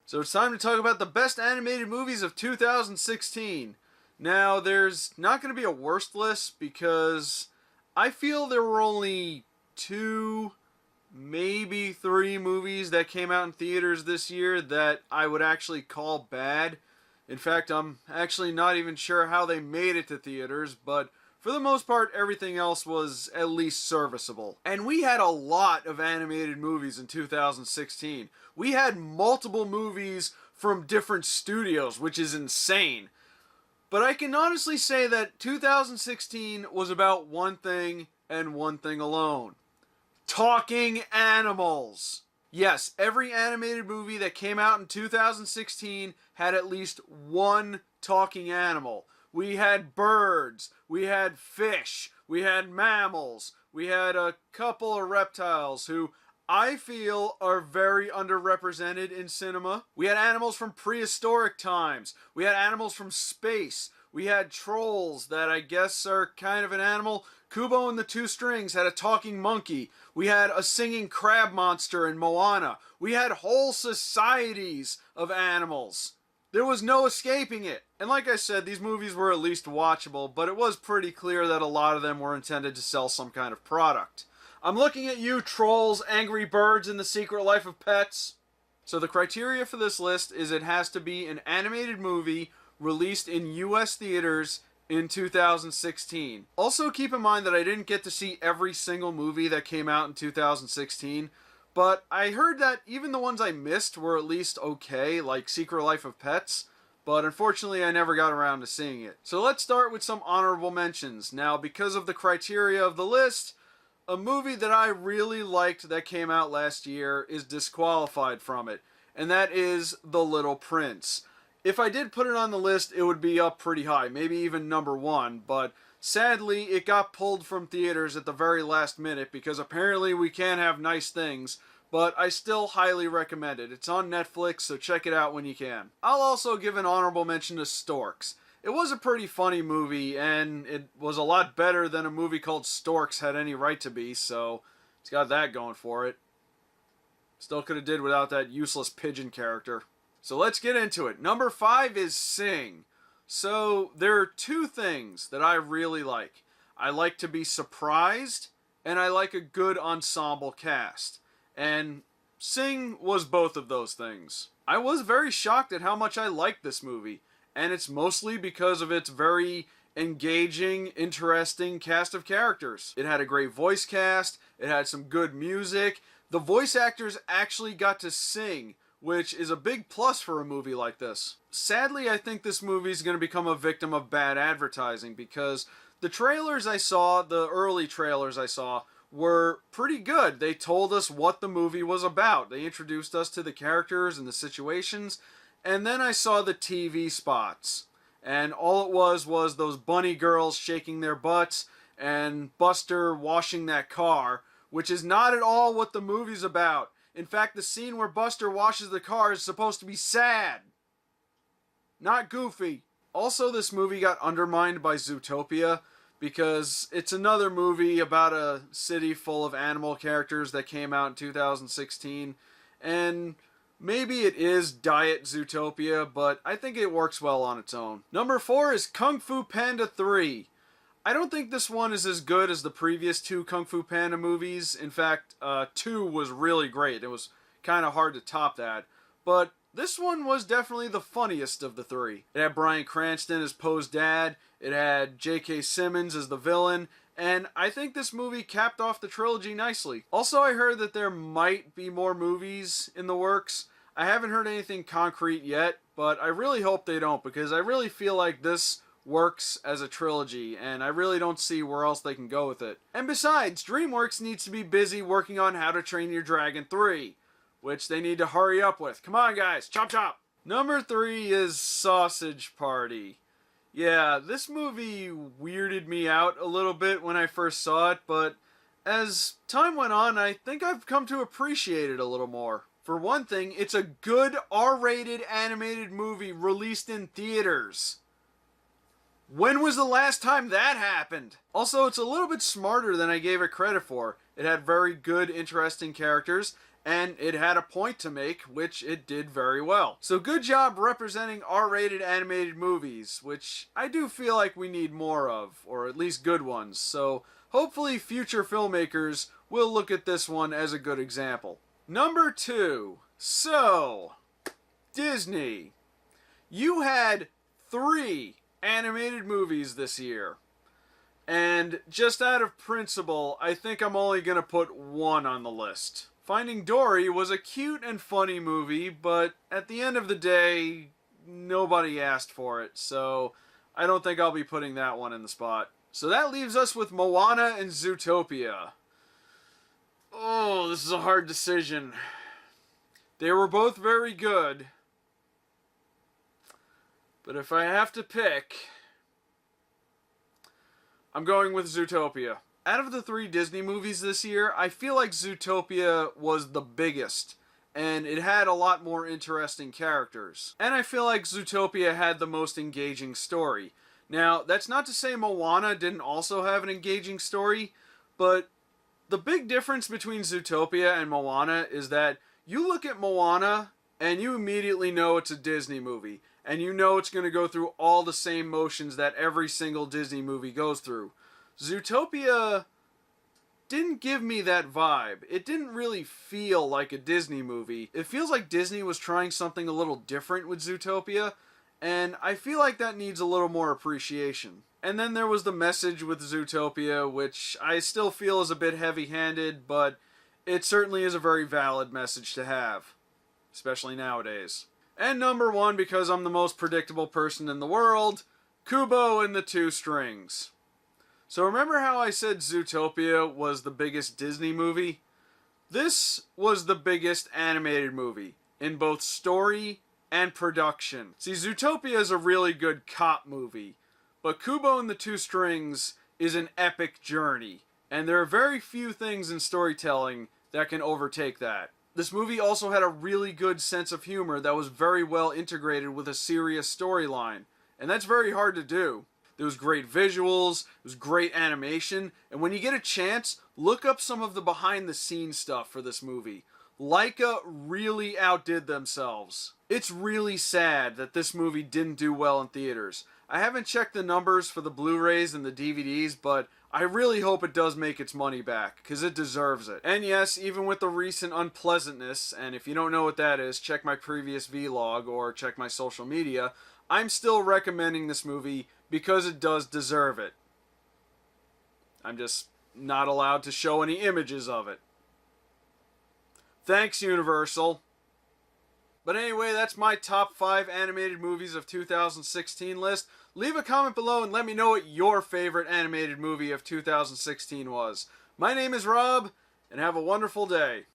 So it's time to talk about the best animated movies of 2016. Now, there's not going to be a worst list because I feel there were only two, maybe three movies that came out in theaters this year that I would actually call bad. In fact, I'm actually not even sure how they made it to theaters, but for the most part, everything else was at least serviceable. And we had a lot of animated movies in 2016. We had multiple movies from different studios, which is insane. But I can honestly say that 2016 was about one thing and one thing alone. Talking animals. Yes, every animated movie that came out in 2016 had at least one talking animal. We had birds, we had fish, we had mammals, we had a couple of reptiles who I feel are very underrepresented in cinema. We had animals from prehistoric times, we had animals from space, we had trolls that I guess are kind of an animal. Kubo and the Two Strings had a talking monkey. We had a singing crab monster in Moana. We had whole societies of animals. There was no escaping it. And like I said, these movies were at least watchable, but it was pretty clear that a lot of them were intended to sell some kind of product. I'm looking at you, trolls, Angry Birds, and The Secret Life of Pets. So the criteria for this list is it has to be an animated movie released in US theaters in 2016. Also keep in mind that I didn't get to see every single movie that came out in 2016, but I heard that even the ones I missed were at least okay, like Secret Life of Pets, but unfortunately I never got around to seeing it. So let's start with some honorable mentions. Now, because of the criteria of the list, a movie that I really liked that came out last year is disqualified from it, and that is The Little Prince. If I did put it on the list, it would be up pretty high, maybe even number one, but sadly, it got pulled from theaters at the very last minute because apparently we can't have nice things, but I still highly recommend it. It's on Netflix, so check it out when you can. I'll also give an honorable mention to Storks. It was a pretty funny movie, and it was a lot better than a movie called Storks had any right to be, so it's got that going for it. Still could have did without that useless pigeon character. So let's get into it. Number 5 is Sing. So there are two things that I really like. I like to be surprised, and I like a good ensemble cast. And Sing was both of those things. I was very shocked at how much I liked this movie, and it's mostly because of its very engaging, interesting cast of characters. It had a great voice cast, it had some good music. The voice actors actually got to sing, which is a big plus for a movie like this. Sadly, I think this movie is going to become a victim of bad advertising because the trailers I saw, the early trailers I saw, were pretty good. They told us what the movie was about. They introduced us to the characters and the situations, and then I saw the TV spots. And all it was those bunny girls shaking their butts and Buster washing that car, which is not at all what the movie's about. In fact, the scene where Buster washes the car is supposed to be sad, not goofy. Also, this movie got undermined by Zootopia because it's another movie about a city full of animal characters that came out in 2016, and maybe it is Diet Zootopia, but I think it works well on its own. Number 4 is Kung Fu Panda 3. I don't think this one is as good as the previous two Kung Fu Panda movies. In fact, 2 was really great. It was kind of hard to top that. But this one was definitely the funniest of the three. It had Bryan Cranston as Poe's dad. It had J.K. Simmons as the villain. And I think this movie capped off the trilogy nicely. Also, I heard that there might be more movies in the works. I haven't heard anything concrete yet, but I really hope they don't because I really feel like this works as a trilogy, and I really don't see where else they can go with it. And besides, DreamWorks needs to be busy working on How to Train Your Dragon 3, which they need to hurry up with. Come on, guys, chop chop! Number 3 is Sausage Party. Yeah, this movie weirded me out a little bit when I first saw it, but as time went on, I think I've come to appreciate it a little more. For one thing, it's a good R-rated animated movie released in theaters. When was the last time that happened? Also, it's a little bit smarter than I gave it credit for. It had very good, interesting characters, and it had a point to make, which it did very well. So good job representing R-rated animated movies, which I do feel like we need more of, or at least good ones. So hopefully future filmmakers will look at this one as a good example. Number 2. So, Disney. You had 3 animated movies this year. And just out of principle, I think I'm only going to put 1 on the list. Finding Dory was a cute and funny movie, but at the end of the day, nobody asked for it, so I don't think I'll be putting that one in the spot. So that leaves us with Moana and Zootopia. Oh, this is a hard decision. They were both very good. But if I have to pick, I'm going with Zootopia. Out of the 3 Disney movies this year, I feel like Zootopia was the biggest, and it had a lot more interesting characters. And I feel like Zootopia had the most engaging story. Now, that's not to say Moana didn't also have an engaging story, but the big difference between Zootopia and Moana is that you look at Moana and you immediately know it's a Disney movie, and you know it's going to go through all the same motions that every single Disney movie goes through. Zootopia didn't give me that vibe. It didn't really feel like a Disney movie. It feels like Disney was trying something a little different with Zootopia, and I feel like that needs a little more appreciation. And then there was the message with Zootopia, which I still feel is a bit heavy-handed, but it certainly is a very valid message to have, especially nowadays. And number 1, because I'm the most predictable person in the world, Kubo and the Two Strings. So remember how I said Zootopia was the biggest Disney movie? This was the biggest animated movie, in both story and production. See, Zootopia is a really good cop movie, but Kubo and the Two Strings is an epic journey, and there are very few things in storytelling that can overtake that. This movie also had a really good sense of humor that was very well integrated with a serious storyline, and that's very hard to do. There was great visuals, it was great animation, and when you get a chance, look up some of the behind-the-scenes stuff for this movie. Laika really outdid themselves. It's really sad that this movie didn't do well in theaters. I haven't checked the numbers for the Blu-rays and the DVDs, but I really hope it does make its money back, because it deserves it. And yes, even with the recent unpleasantness, and if you don't know what that is, check my previous vlog or check my social media, I'm still recommending this movie because it does deserve it. I'm just not allowed to show any images of it. Thanks, Universal. But anyway, that's my top 5 animated movies of 2016 list. Leave a comment below and let me know what your favorite animated movie of 2016 was. My name is Rob, and have a wonderful day.